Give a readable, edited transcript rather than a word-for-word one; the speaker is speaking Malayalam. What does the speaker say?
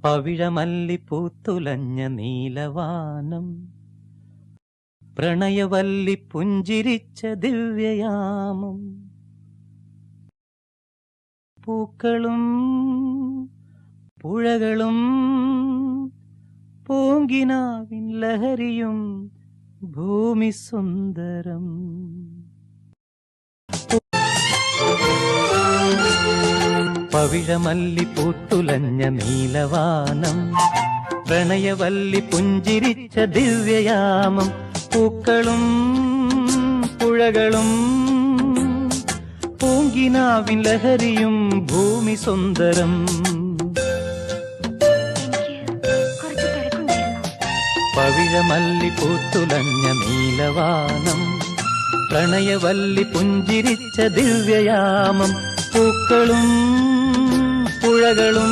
പവിഴമല്ലി പൂത്തുലഞ്ഞ നീലവാനം, പ്രണയവല്ലി പുഞ്ചിരിച്ച ദിവ്യയാമം. പൂക്കളും പുഴകളും പൂങ്കിനാവിൻ ലഹരിയും ഭൂമി സുന്ദരം. പവിഴമല്ലി പൂത്തുലഞ്ഞ നീലവാനം, പ്രണയവല്ലി പുഞ്ചിരിച്ച ദിവ്യയാമം. പൂക്കളും പുഴകളും പൂങ്കിനാവിൻ ലഹരിയും ഭൂമി സുന്ദരം. പവിഴമല്ലി പൂത്തുലഞ്ഞ നീലവാനം, പ്രണയവല്ലി പുഞ്ചിരിച്ച ദിവ്യയാമം. പൂക്കളും പുഴകളും